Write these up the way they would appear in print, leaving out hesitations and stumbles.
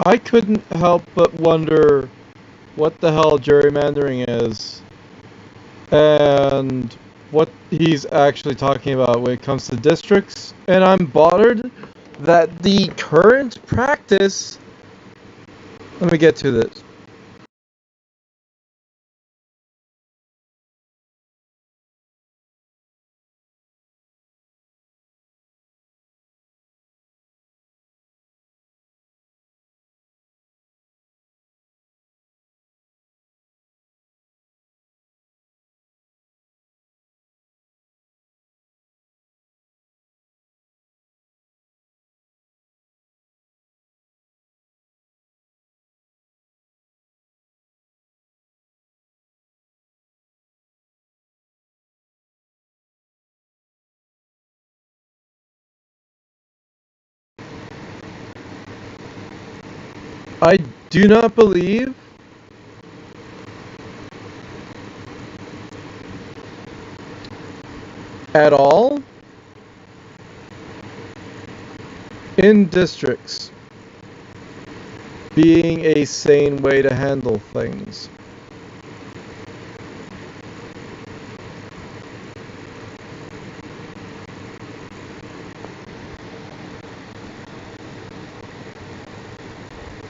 I couldn't help but wonder what the hell gerrymandering is and what he's actually talking about when it comes to districts. And I'm bothered that the current practice. Let me get to this. I do not believe at all in districts being a sane way to handle things.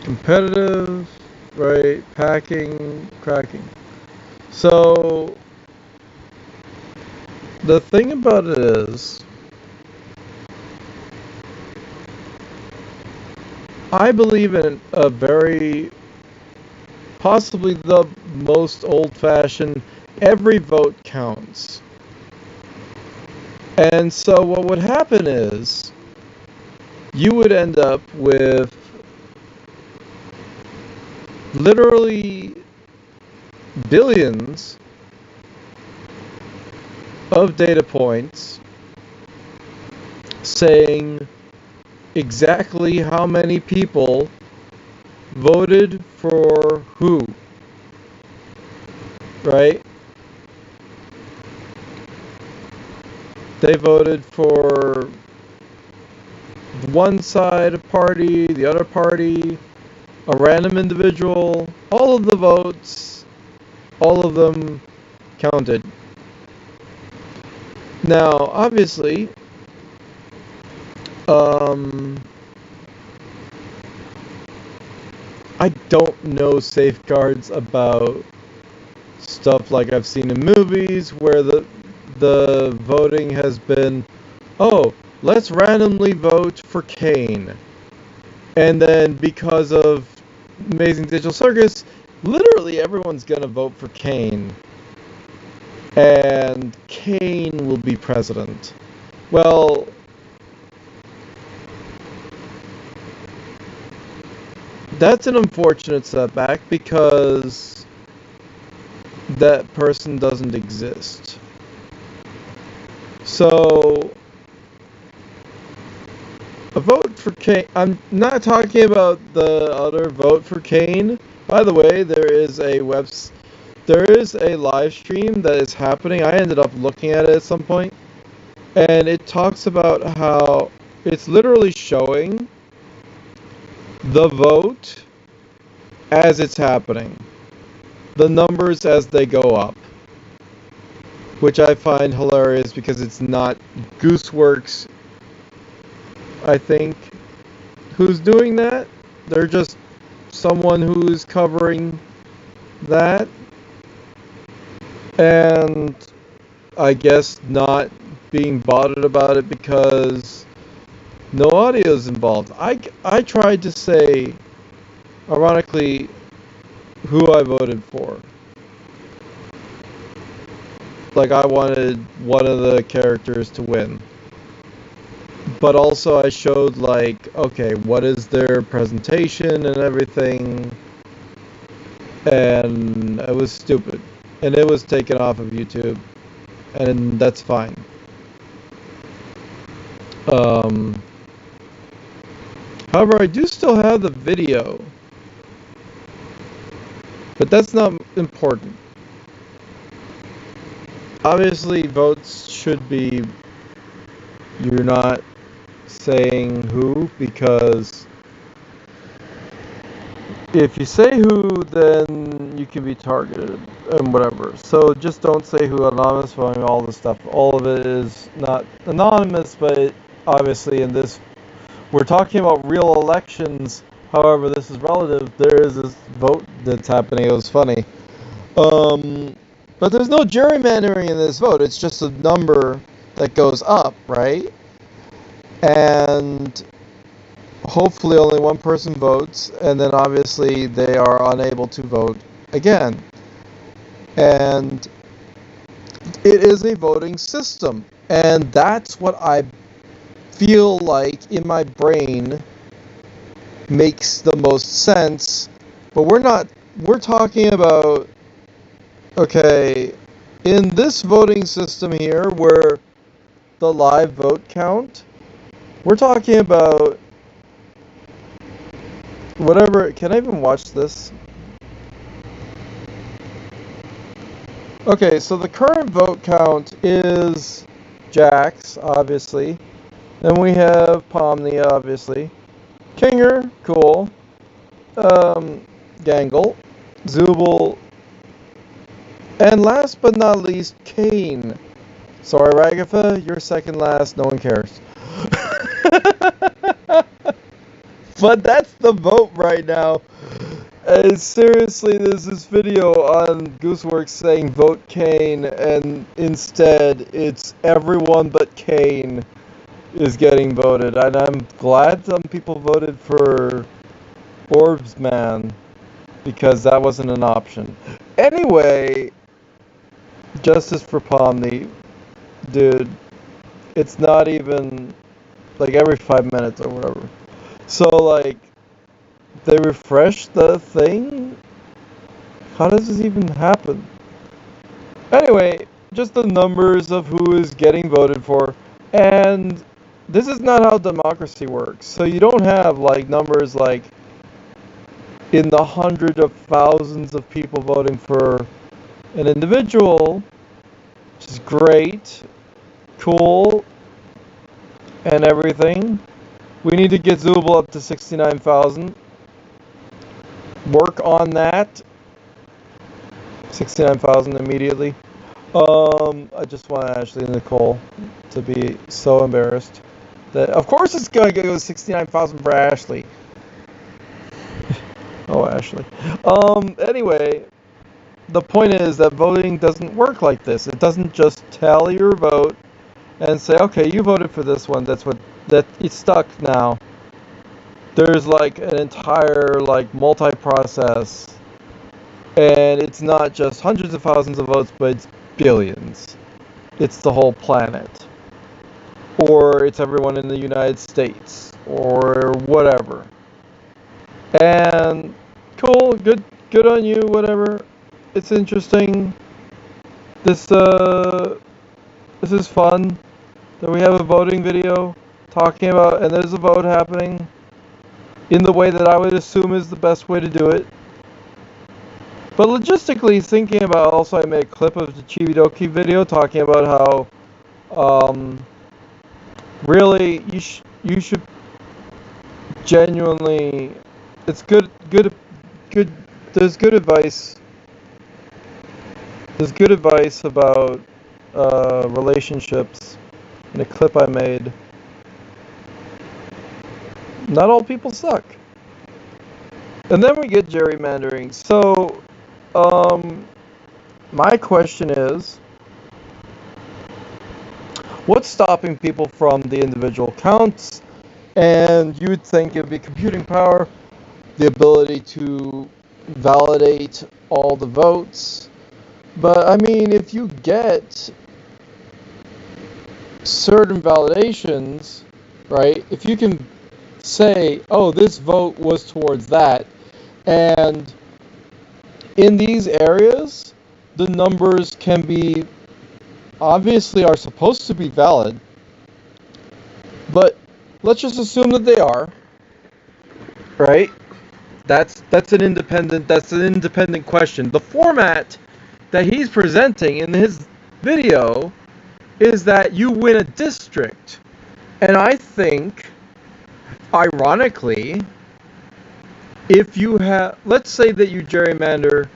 Competitive, right? Packing, cracking. So, the thing about it is, I believe in a very, possibly the most old fashioned, every vote counts. And so, what would happen is, you would end up with literally billions of data points saying exactly how many people voted for who, right? They voted for one side party, the other party, a random individual, all of the votes, all of them counted. Now, obviously, um, I don't know safeguards about stuff like I've seen in movies where the voting has been, oh, let's randomly vote for Kane. And then because of Amazing Digital Circus, literally everyone's gonna vote for Kane. And Kane will be president. Well, that's an unfortunate setback because that person doesn't exist. So, a vote for Kane. I'm not talking about the other vote for Kane. By the way, there is a live stream that is happening. I ended up looking at it at some point, and it talks about how it's literally showing the vote as it's happening, the numbers as they go up, which I find hilarious because it's not Gooseworks, I think, who's doing that. They're just someone who's covering that, and I guess not being bothered about it because no audio is involved. I tried to say, ironically, who I voted for. Like, I wanted one of the characters to win. But also I showed, like, okay, what is their presentation and everything. And it was stupid. And it was taken off of YouTube. And that's fine. Um, However, I do still have the video. But that's not important. Obviously, votes should be, you're not saying who, because if you say who, then you can be targeted and whatever. So just don't say who, anonymous voting, all this stuff. All of it is not anonymous, but obviously in this, we're talking about real elections. However, this is relative. There is this vote that's happening. It was funny. But there's no gerrymandering in this vote. It's just a number that goes up, right? And hopefully only one person votes, and then obviously they are unable to vote again. And it is a voting system. And that's what I feel like in my brain makes the most sense. But we're talking about, okay, in this voting system here where the live vote count, we're talking about whatever. Can I even watch this? Okay, so the current vote count is Jax, obviously. Then we have Pomnia, obviously. Kinger, cool. Gangle, Zubel, and last but not least, Kane. Sorry, Ragatha, you're second last. No one cares. But that's the vote right now. And seriously, there's this video on Gooseworks saying vote Kane, and instead it's everyone but Kane is getting voted. And I'm glad some people voted for Orbs Man, because that wasn't an option. Anyway, justice for Pomni. Dude, it's not even like every 5 minutes or whatever. So, like, they refresh the thing? How does this even happen? Anyway, just the numbers of who is getting voted for. And this is not how democracy works. So you don't have, like, numbers like in the hundreds of thousands of people voting for an individual, which is great, cool, and everything. We need to get Zubel up to 69,000. Work on that. 69,000 immediately. I just want Ashley and Nicole to be so embarrassed that, of course, it's going to go 69,000 for Ashley. Oh, Ashley. Anyway, the point is that voting doesn't work like this. It doesn't just tally your vote and say, okay, you voted for this one. That it's stuck now. There's like an entire like multi-process, and it's not just hundreds of thousands of votes, but it's billions. It's the whole planet, or it's everyone in the United States, or whatever. And cool, good on you, whatever. It's interesting. This is fun that we have a voting video talking about, and there's a vote happening in the way that I would assume is the best way to do it. But logistically, thinking about, also I made a clip of the Chibidoki video talking about how really you should genuinely, it's good there's good advice about relationships in a clip I made. Not all people suck. And then we get gerrymandering. So, my question is, what's stopping people from the individual counts? And you would think it would be computing power, the ability to validate all the votes. But, I mean, if you get certain validations, right, if you can say, oh, this vote was towards that, and in these areas, the numbers can be, obviously are supposed to be valid, but let's just assume that they are, right? That's an independent question. The format that he's presenting in his video is that you win a district. And I think, ironically, if you have, let's say that you gerrymander,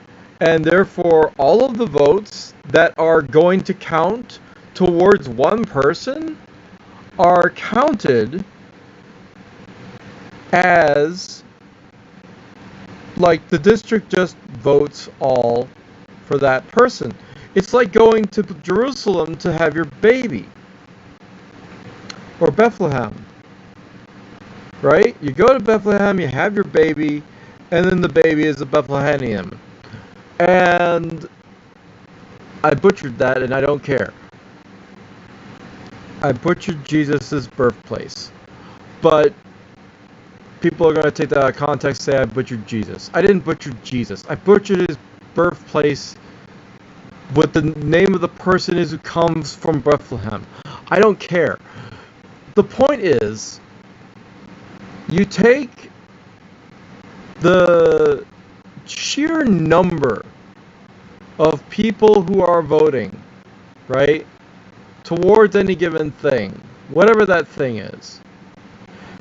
and therefore all of the votes that are going to count towards one person are counted as, like, the district just votes all for that person. It's like going to Jerusalem to have your baby, or Bethlehem, right? You go to Bethlehem, you have your baby, and then the baby is a Bethlehemian. And I butchered that, and I don't care. I butchered Jesus' birthplace. But people are going to take that out of context and say I butchered Jesus. I didn't butcher Jesus. I butchered his birthplace. What the name of the person is who comes from Bethlehem. I don't care. The point is, you take the sheer number of people who are voting, right, towards any given thing, whatever that thing is,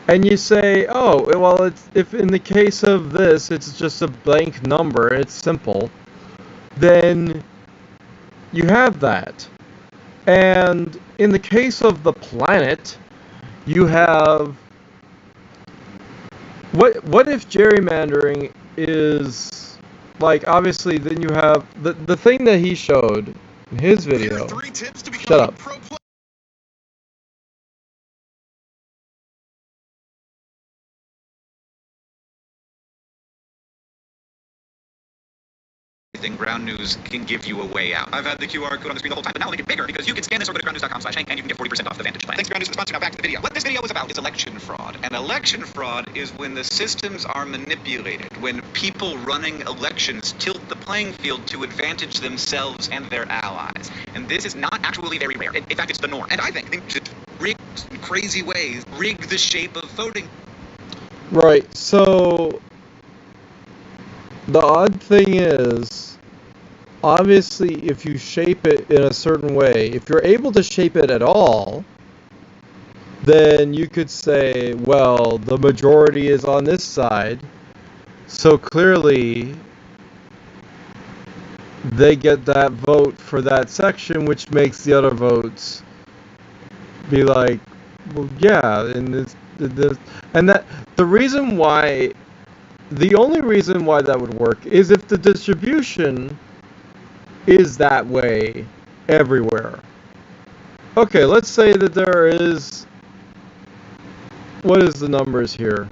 and you say, oh, well, if in the case of this, it's just a blank number, it's simple, then you have that. And in the case of the planet, you have, what if gerrymandering is, like, obviously, then you have the thing that he showed in his video. Shut up. Ground News can give you a way out. I've had the QR code on the screen the whole time, but now I'll make it bigger because you can scan this or go to groundnews.com/Hank and you can get 40% off the Vantage plan. Thanks, Ground News, for the sponsor. Now back to the video. What this video is about is election fraud. And election fraud is when the systems are manipulated, when people running elections tilt the playing field to advantage themselves and their allies. And this is not actually very rare. In fact, it's the norm. And I think they just rig crazy ways, rig the shape of voting. Right, so the odd thing is, obviously, if you shape it in a certain way, if you're able to shape it at all, then you could say, well, the majority is on this side, so clearly they get that vote for that section, which makes the other votes be like, well, yeah, and and that the reason why, the only reason why that would work is if the distribution is that way everywhere. Okay, let's say that there is, what is the numbers here?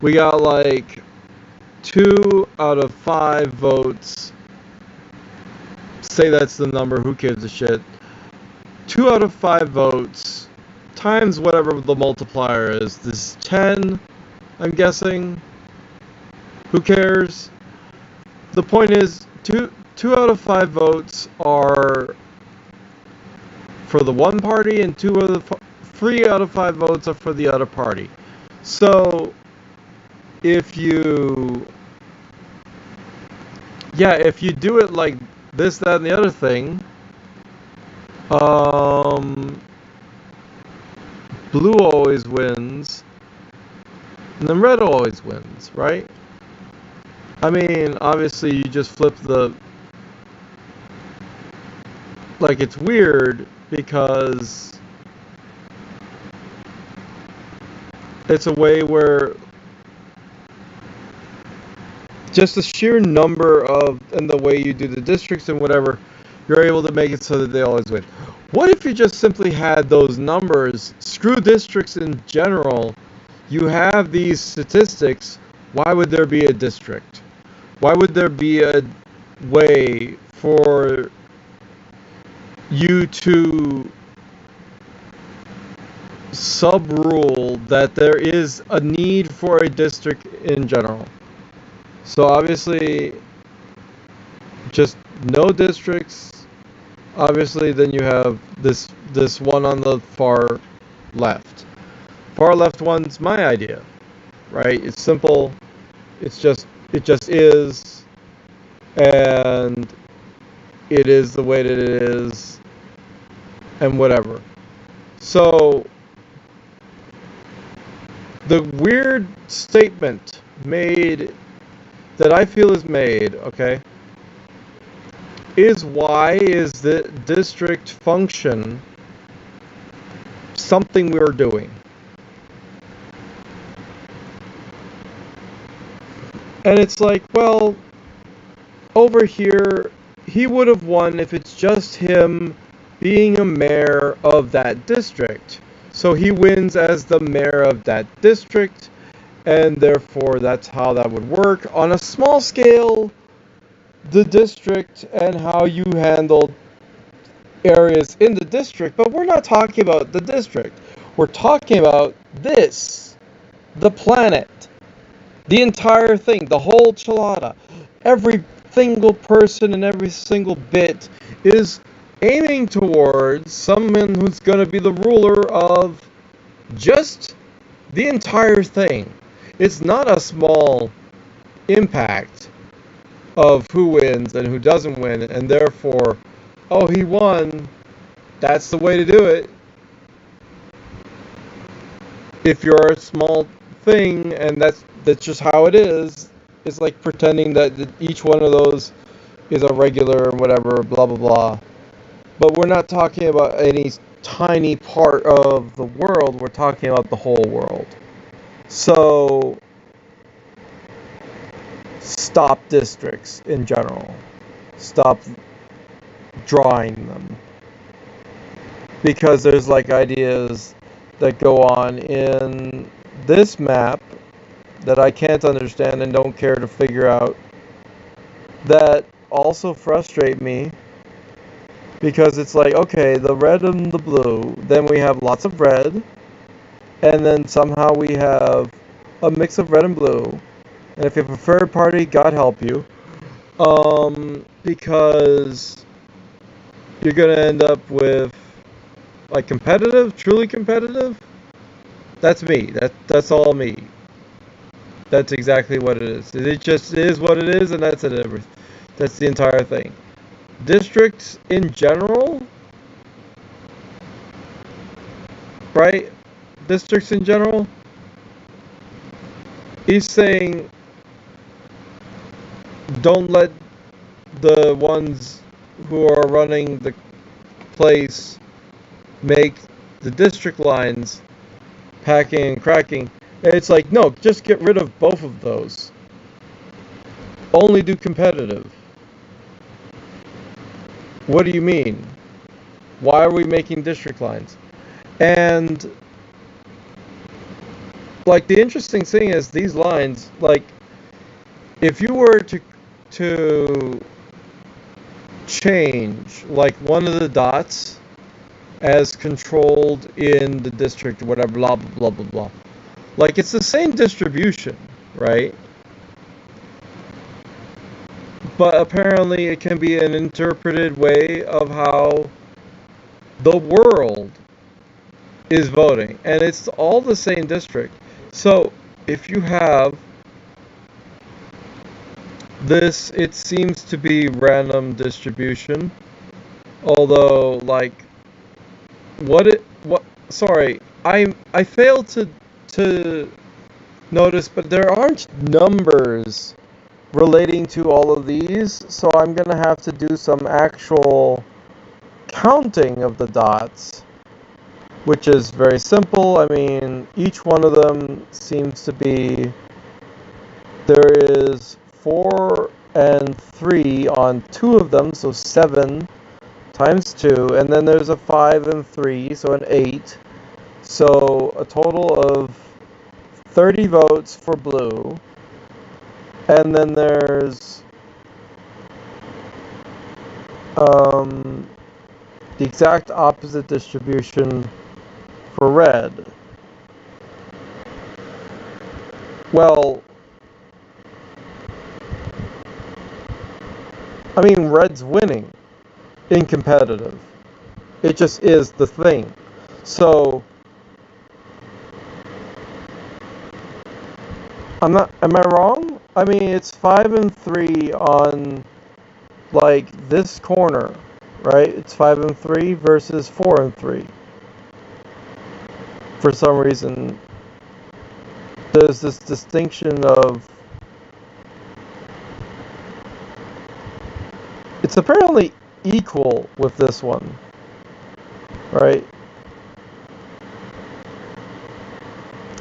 We got like 2 out of 5 votes. Say that's the number, who gives a shit? 2 out of 5 votes times whatever the multiplier is. This is 10, I'm guessing. Who cares? The point is, 2 out of 5 votes are for the one party, and 3 out of 5 votes are for the other party. So if you do it like this, that, and the other thing, blue always wins, and then red always wins, right? I mean, obviously you just flip the, like, it's weird because it's a way where just the sheer number of, and the way you do the districts and whatever, you're able to make it so that they always win. What if you just simply had those numbers, screw districts in general, you have these statistics, why would there be a district? Why would there be a way for you to sub-rule that there is a need for a district in general? So obviously, just no districts. Obviously, then you have this one on the far left. Far left one's my idea, right? It's simple. It just is, and it is the way that it is, and whatever. So the weird statement made, that I feel is made, okay, is why is the district function something we're doing? And it's like, well, over here, he would have won if it's just him being a mayor of that district. So he wins as the mayor of that district, and therefore that's how that would work. On a small scale, the district and how you handle areas in the district, but we're not talking about the district. We're talking about this, the planet, the entire thing, the whole chalada. Every single person and every single bit is aiming towards someone who's going to be the ruler of just the entire thing. It's not a small impact of who wins and who doesn't win, and therefore, oh, he won, that's the way to do it. If you're a small thing and that's just how it is, it's like pretending that each one of those is a regular whatever, blah blah blah. But we're not talking about any tiny part of the world, we're talking about the whole world. So stop districts in general. Stop drawing them. Because there's like ideas that go on in this map that I can't understand and don't care to figure out, that also frustrate me, because it's like, okay, the red and the blue, then we have lots of red, and then somehow we have a mix of red and blue, and if you have a third party, God help you, because you're gonna end up with like competitive, truly competitive. That's me. That's all me. That's exactly what it is. It just is what it is, and that's it. That's the entire thing. Districts in general, right? Districts in general. He's saying, don't let the ones who are running the place make the district lines hacking and cracking. It's like, no, just get rid of both of those. Only do competitive. What do you mean? Why are we making district lines? And like the interesting thing is these lines, like if you were to change like one of the dots as controlled in the district, whatever, blah blah blah blah blah. Like it's the same distribution, right? But apparently it can be an interpreted way of how the world is voting, and it's all the same district. So if you have this, it seems to be random distribution, although like sorry, I failed to notice, but there aren't numbers relating to all of these, so I'm gonna have to do some actual counting of the dots, which is very simple. I mean, each one of them seems to be, there is 4 and 3 on 2 of them, so 7 times 2, and then there's a 5 and 3, so an 8, so a total of 30 votes for blue. And then there's the exact opposite distribution for red. Well, I mean, red's winning in competitive. It just is the thing. So am I wrong? I mean, it's 5 and 3 on like this corner, right? It's 5 and 3 versus 4 and 3. For some reason, there's this distinction of, it's apparently equal with this one, right?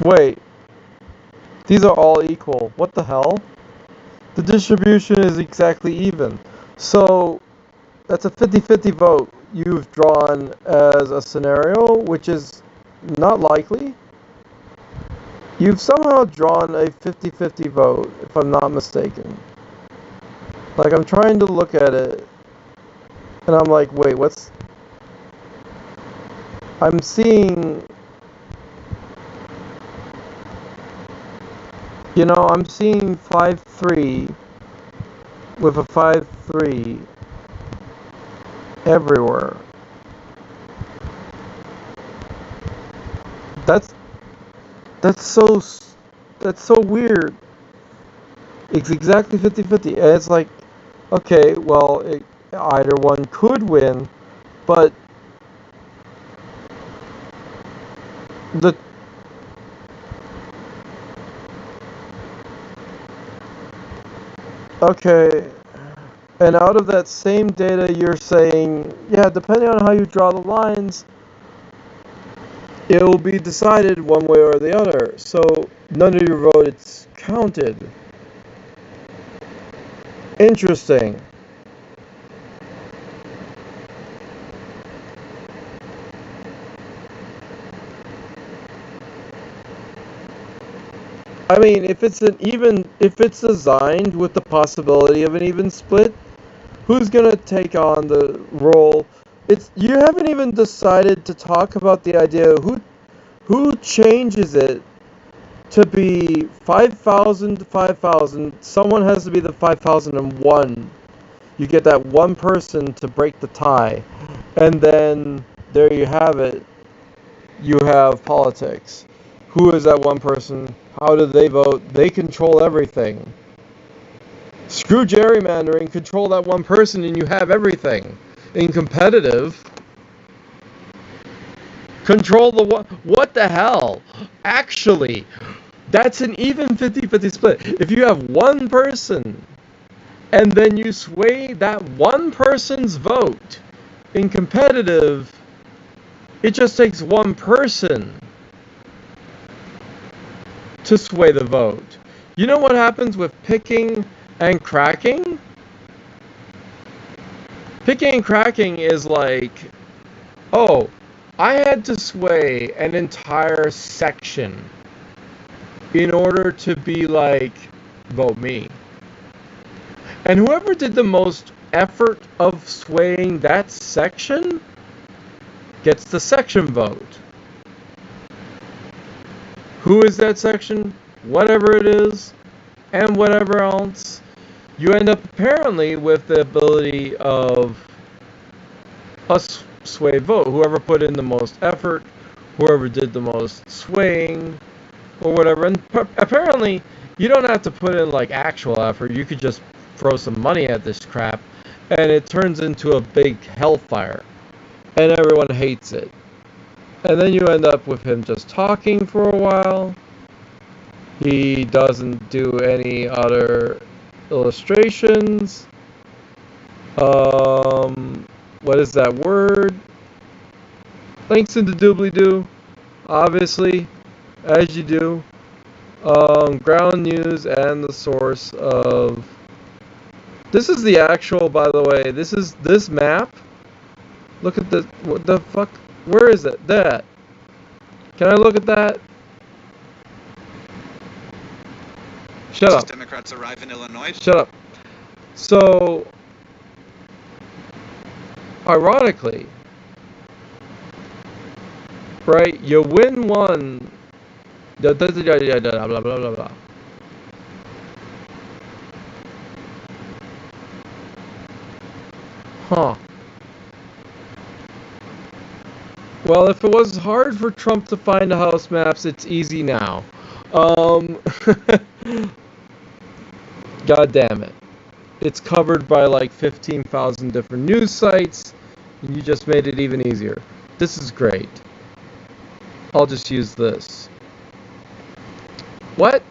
Wait, these are all equal. What the hell? The distribution is exactly even. So that's a 50-50 vote you've drawn as a scenario, which is not likely. You've somehow drawn a 50-50 vote, if I'm not mistaken. Like, I'm trying to look at it, and I'm like, wait, what's... I'm seeing... You know, I'm seeing 5-3 with a 5-3 everywhere. That's so weird. It's exactly 50-50. And it's like, okay, well, either one could win, but the okay, and out of that same data, you're saying, yeah, depending on how you draw the lines, it will be decided one way or the other. So none of your votes counted. Interesting. I mean, if it's designed with the possibility of an even split, who's gonna take on the role? You haven't even decided to talk about the idea of who changes it to be 5,000 to 5,000. Someone has to be the 5,001. You get that one person to break the tie, and then there you have it. You have politics. Who is that one person? How do they vote? They control everything. Screw gerrymandering, control that one person and you have everything. In competitive, control the one. What the hell? Actually, that's an even 50-50 split. If you have one person and then you sway that one person's vote, in competitive, it just takes one person to sway the vote. You know what happens with picking and cracking? Picking and cracking is like, oh, I had to sway an entire section in order to be like, vote me. And whoever did the most effort of swaying that section gets the section vote. Who is that section? Whatever it is, and whatever else. You end up apparently with the ability of a sway vote. Whoever put in the most effort, whoever did the most swaying, or whatever. And apparently, you don't have to put in like actual effort. You could just throw some money at this crap, and it turns into a big hellfire, and everyone hates it. And then you end up with him just talking for a while. He doesn't do any other illustrations. What is that word? Links in the doobly-doo, obviously, as you do. Ground news and the source of... This is the actual, by the way, this map. Look at this, what the fuck? Where is it? That. Can I look at that? Shut up. Democrats arrive in Illinois. Shut up. So, ironically, right, you win one. Blah, blah, blah, blah, blah. Huh. Well, if it was hard for Trump to find the House maps, it's easy now. God damn it. It's covered by like 15,000 different news sites, and you just made it even easier. This is great. I'll just use this. What?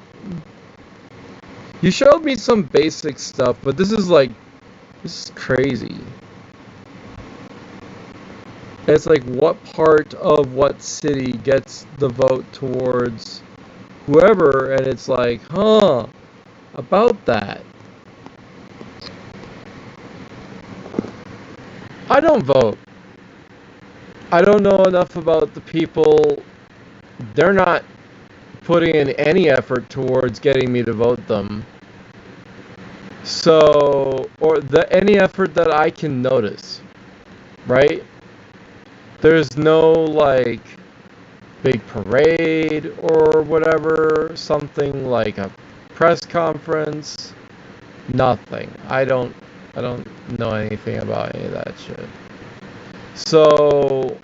You showed me some basic stuff, but this is crazy. It's like what part of what city gets the vote towards whoever, and it's like, about that. I don't vote. I don't know enough about the people. They're not putting in any effort towards getting me to vote them. So, or any effort that I can notice, right? There's no like big parade or whatever, something like a press conference. Nothing. I don't know anything about any of that shit. So,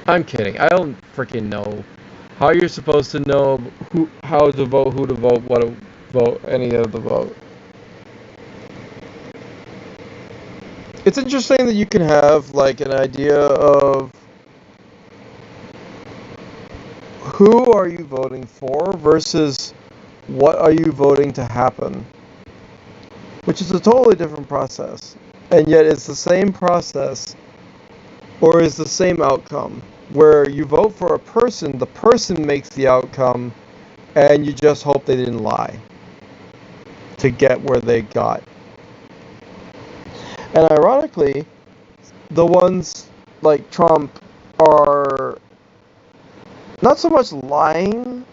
I'm kidding. I don't freaking know how you're supposed to know how to vote, who to vote, what to vote, any of the vote. It's interesting that you can have like an idea of who are you voting for versus what are you voting to happen, which is a totally different process. And yet it's the same process or is the same outcome where you vote for a person, the person makes the outcome, and you just hope they didn't lie to get where they got. And ironically, the ones like Trump are not so much lying,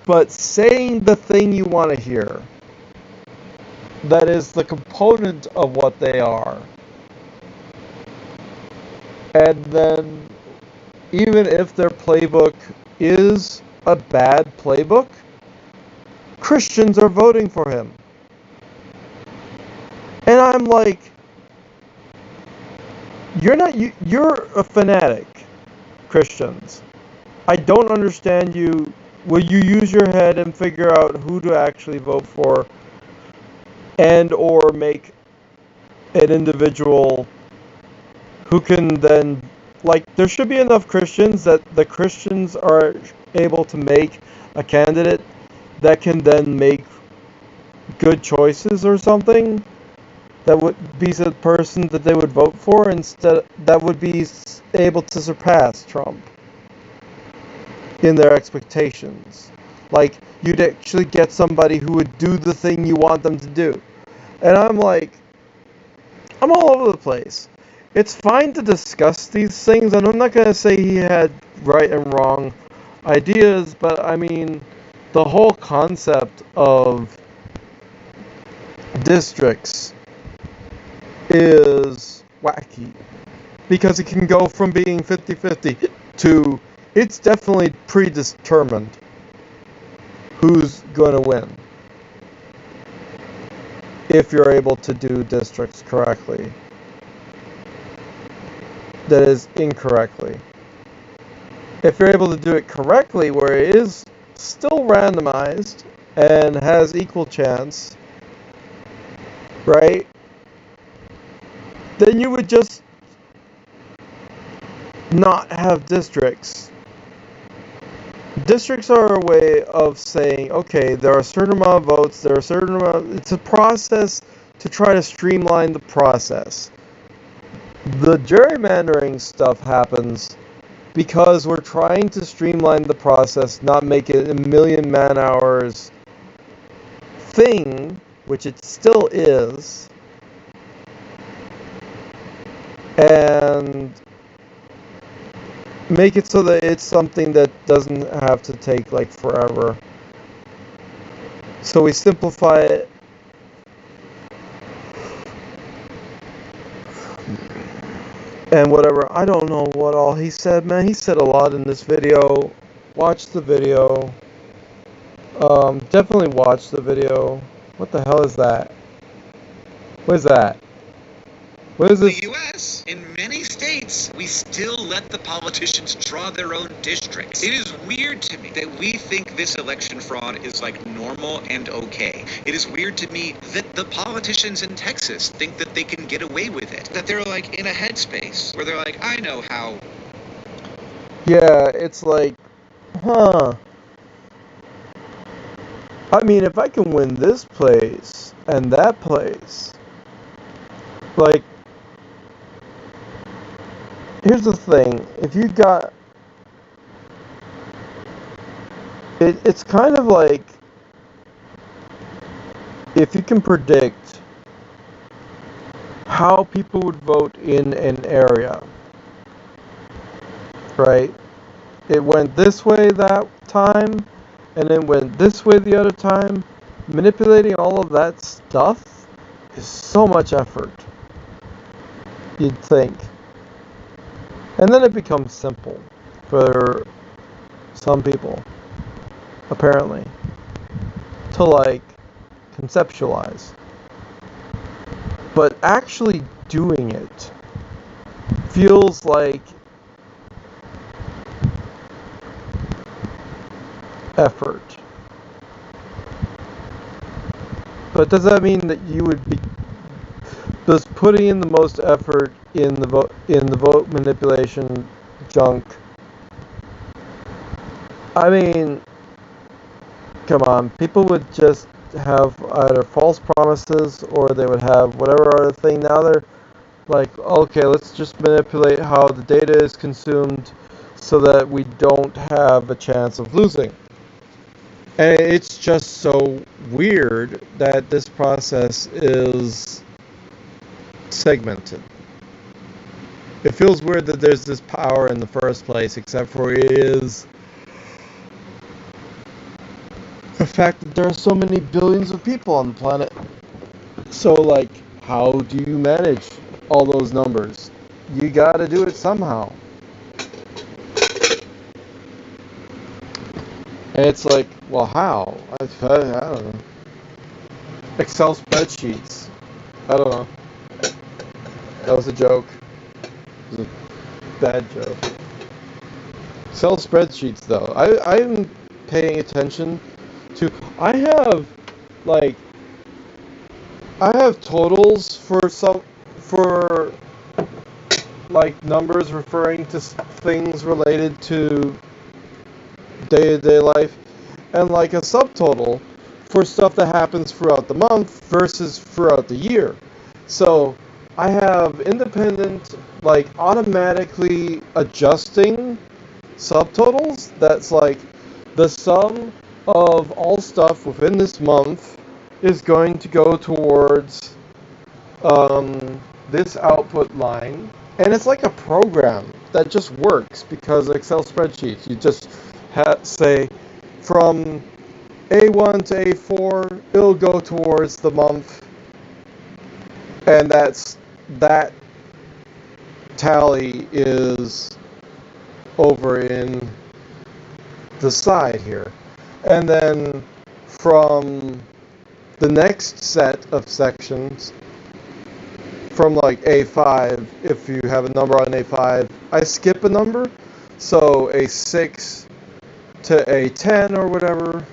but saying the thing you want to hear. That is the component of what they are. And then, even if their playbook is a bad playbook, Christians are voting for him. And I'm like, you're a fanatic, Christians. I don't understand you. Will you use your head and figure out who to actually vote for and or make an individual who can then, like, there should be enough Christians that the Christians are able to make a candidate that can then make good choices or something that would be the person that they would vote for instead that would be able to surpass Trump in their expectations. Like, you'd actually get somebody who would do the thing you want them to do. And I'm like, I'm all over the place. It's fine to discuss these things, and I'm not going to say he had right and wrong ideas, but I mean, the whole concept of districts is wacky. Because it can go from being 50-50 to it's definitely predetermined who's going to win if you're able to do districts correctly. That is, incorrectly. If you're able to do it correctly, where it is still randomized and has equal chance, right? Then you would just not have districts. Districts are a way of saying, okay, there are a certain amount of votes, there are a certain amount. It's a process to try to streamline the process. The gerrymandering stuff happens because we're trying to streamline the process, not make it a million man-hours thing, which it still is, and make it so that it's something that doesn't have to take like forever. So we simplify it. And whatever, I don't know what all he said, man. He said a lot in this video. Watch the video. Definitely watch the video. What the hell is that? What is that? What is this? The U.S., in many states, we still let the politicians draw their own districts. It is weird to me that we think this election fraud is like normal and okay. It is weird to me that the politicians in Texas think that they can get away with it. That they're like in a headspace where they're like, I know how. Yeah, it's like huh. I mean, if I can win this place and that place, like, here's the thing. If you got it, it's kind of like if you can predict how people would vote in an area, right? It went this way that time, and it went this way the other time. Manipulating all of that stuff is so much effort, you'd think. And then it becomes simple for some people, apparently, to like conceptualize. But actually doing it feels like effort. But does that mean that you would be does putting in the most effort in the vote manipulation junk? I mean, come on, people would just have either false promises or they would have whatever other thing. Now they're like, okay, let's just manipulate how the data is consumed so that we don't have a chance of losing. And it's just so weird that this process is segmented. It feels weird that there's this power in the first place, except for it is the fact that there are so many billions of people on the planet. So, like, how do you manage all those numbers? You gotta do it somehow. And it's like, well, how? I don't know. Excel spreadsheets. I don't know. That was a joke. It was a bad joke. Excel spreadsheets, though. I'm paying attention to. Like, I have totals for like numbers referring to things related to day-to-day life, and like a subtotal for stuff that happens throughout the month versus throughout the year. So I have independent, like automatically adjusting subtotals. That's like the sum of all stuff within this month is going to go towards this output line. And it's like a program that just works because Excel spreadsheets, you just say from A1 to A4, it'll go towards the month, and that tally is over in the side here. And then from the next set of sections, from like A5, if you have a number on A5, I skip a number, so A6 to A10 or whatever,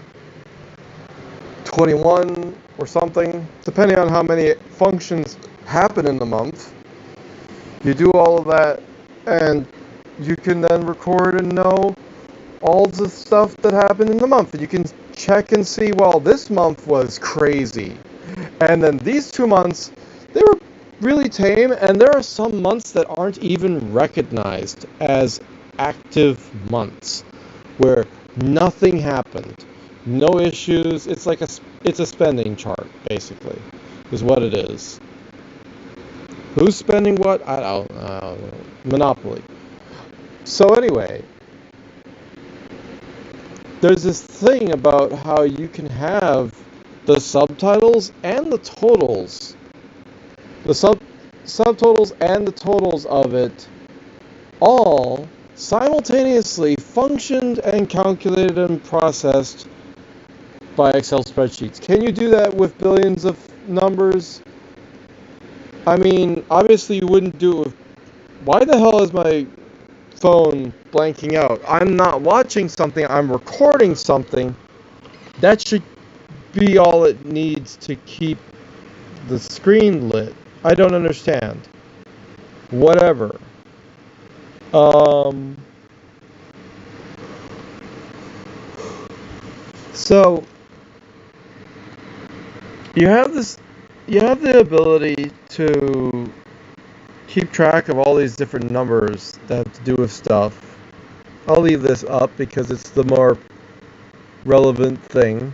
21 or something, depending on how many functions happen in the month. You do all of that, and you can then record and know all the stuff that happened in the month. And you can check and see, well, this month was crazy. And then these 2 months, they were really tame, and there are some months that aren't even recognized as active months, where nothing happened, no issues. It's like it's a spending chart, basically, is what it is. Who's spending what? I don't know. Monopoly. So anyway, there's this thing about how you can have the subtitles and the totals, the subtotals and the totals of it all simultaneously functioned and calculated and processed by Excel spreadsheets. Can you do that with billions of numbers? I mean, obviously you wouldn't do it with... Why the hell is my phone blanking out? I'm not watching something, I'm recording something. That should be all it needs to keep the screen lit. I don't understand. Whatever. So you have the ability to keep track of all these different numbers that have to do with stuff. I'll leave this up because it's the more relevant thing.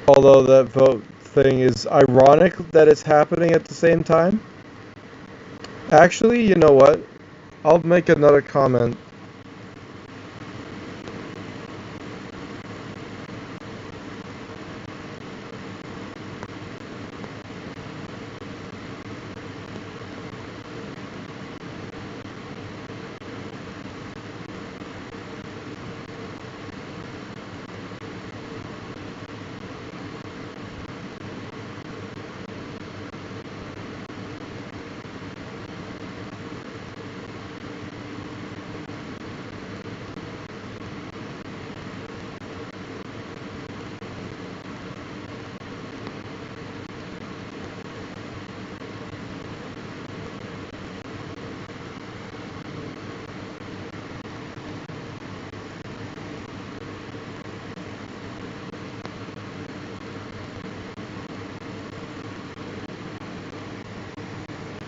Although that vote thing is ironic that it's happening at the same time. Actually, you know what? I'll make another comment.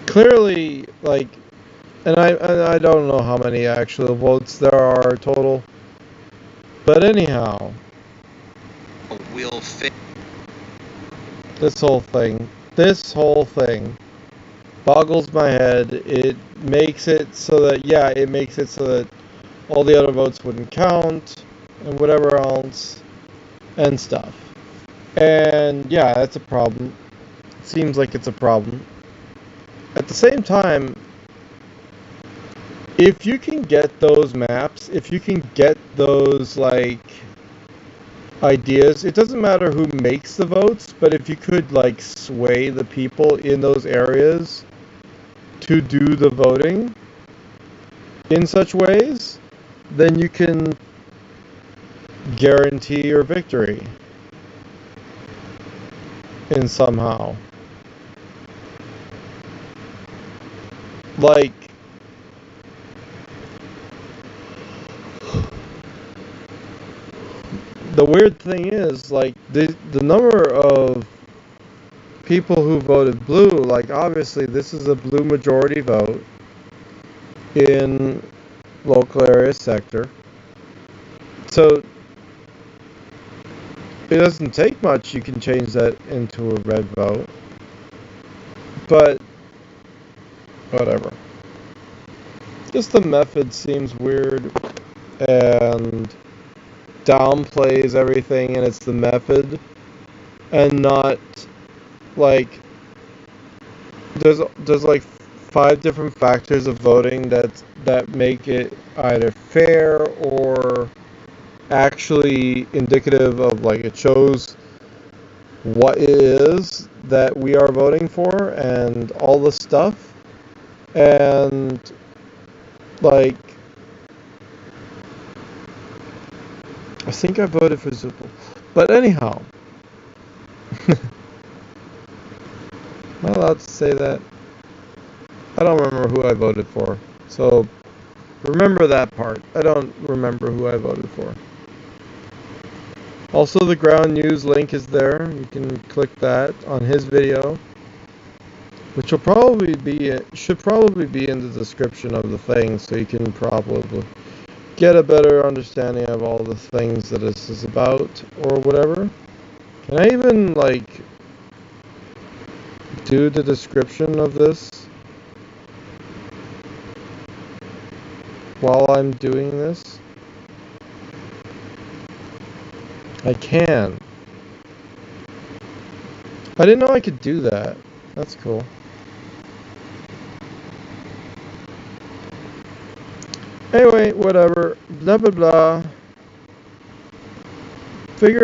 Clearly, like, and I don't know how many actual votes there are total, but anyhow, Will fit. this whole thing boggles my head. It makes it so that all the other votes wouldn't count and whatever else and stuff. And yeah, that's a problem. It seems like it's a problem. At the same time, if you can get those maps, if you can get those like ideas, it doesn't matter who makes the votes, but if you could like sway the people in those areas to do the voting in such ways, then you can guarantee your victory in somehow. Like, the weird thing is, like, the number of people who voted blue, like, obviously this is a blue majority vote in local area sector. So it doesn't take much, you can change that into a red vote. But whatever. Just the method seems weird and downplays everything, and it's the method and not like there's like 5 different factors of voting that make it either fair or actually indicative of, like, it shows what it is that we are voting for and all the stuff. And like, I think I voted for Zuppel. But anyhow, am I allowed to say that? I don't remember who I voted for. So remember that part. I don't remember who I voted for. Also, the ground news link is there. You can click that on his video, which should probably be in the description of the thing, so you can probably get a better understanding of all the things that this is about or whatever. Can I even like do the description of this while I'm doing this? I can. I didn't know I could do that. That's cool. Anyway, whatever. Blah blah blah. Figure